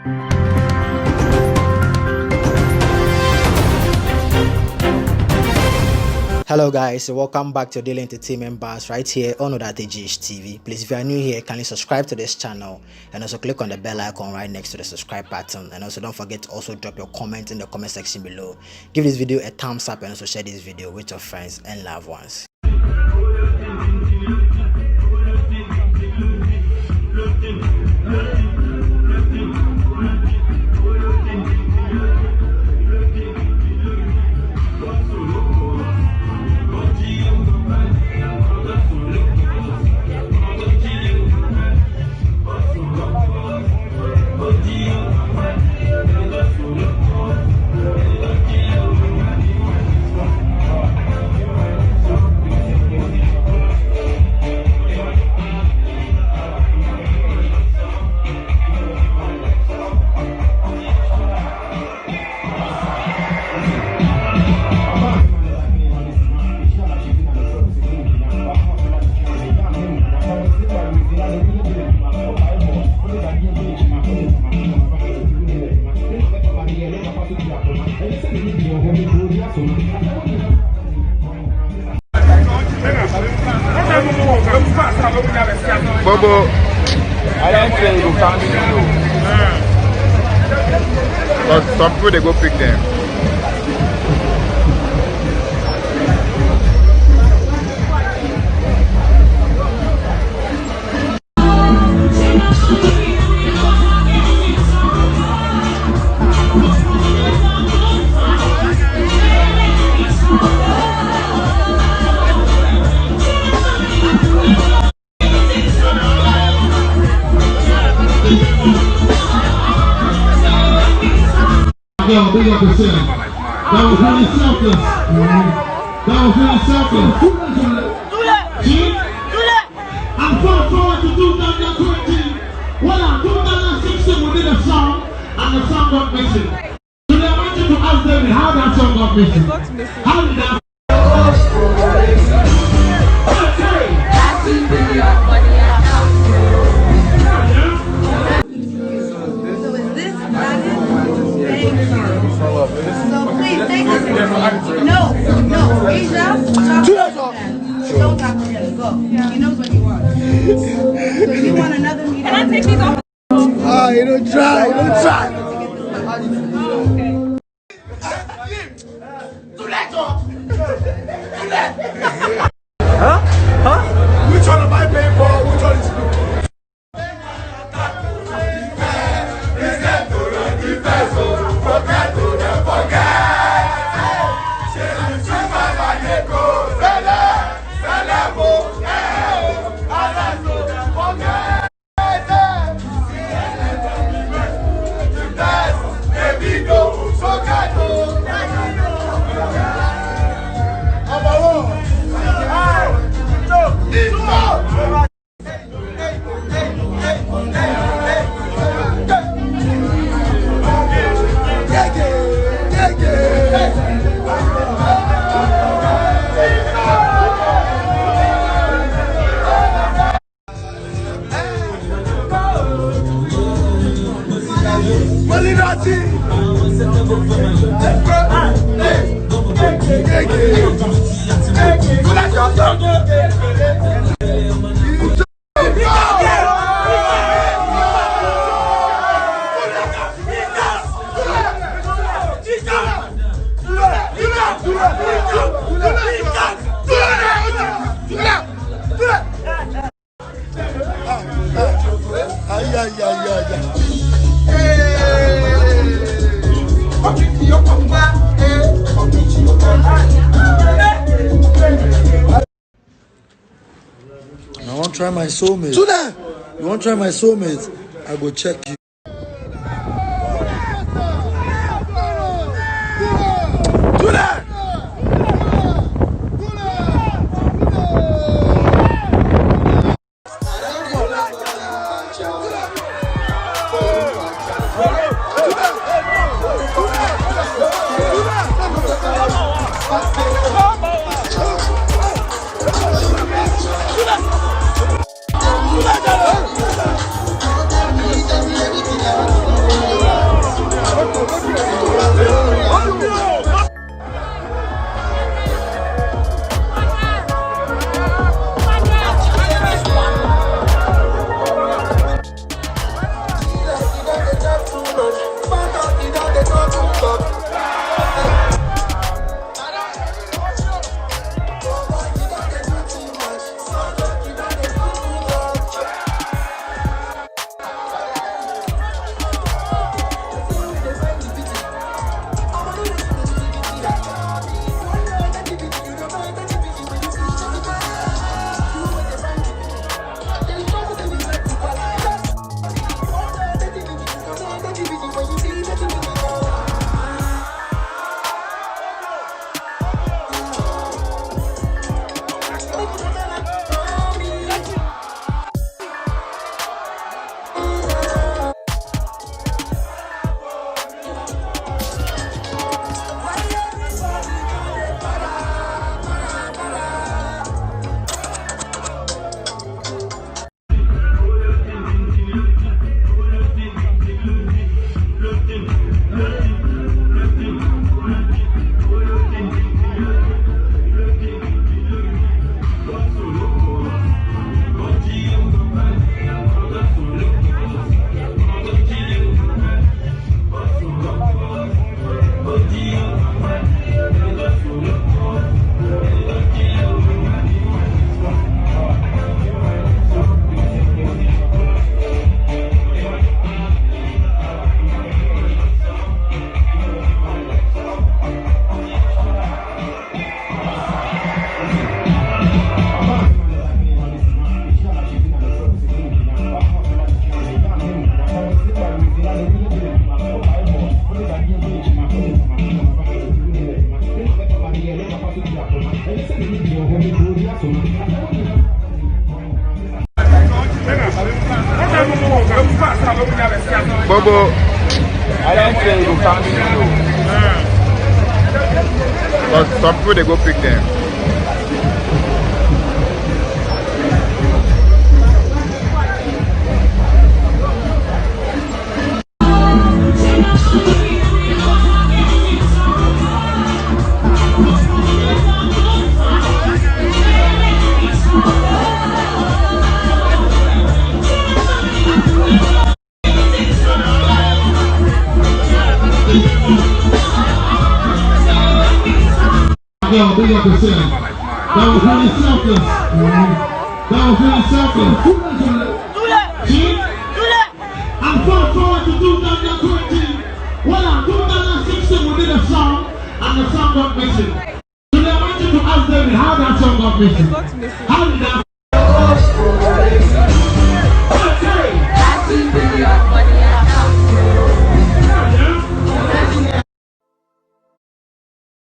Hello guys, welcome back to Daily Entertainment Bars right here on GH TV. Please, if you are new here, kindly subscribe to this channel and also click on the bell icon right next to the subscribe button. And also don't forget to also drop your comment in the comment section below. Give this video a thumbs up and also share this video with your friends and loved ones. Bobo, I don't say you can't do. But some people they go pick them. Yo, big up yourself. That was really selfless. That was really selfless. I'm so forward to 2020. Well, 2016 we did a song and the song got missing. Today I want you to ask David how that song got missing. How did that? No, Asia, don't talk to him. Go. He knows what you want. So if you want another meeting, can I take these off? You don't try, you don't try. Huh? Which one am I paying for? Which one is good? I want to try my soulmate. You want to try my soulmate? I go check you. Bobo, I don't say you can't be but some people they go pick them. Yo, big up yourself. That was really selfless. That was really selfless. See? I'm so forward to 2020. Well, in 2016 we did a song and the song got missing. Today I want you to ask David how that song got missing. How did that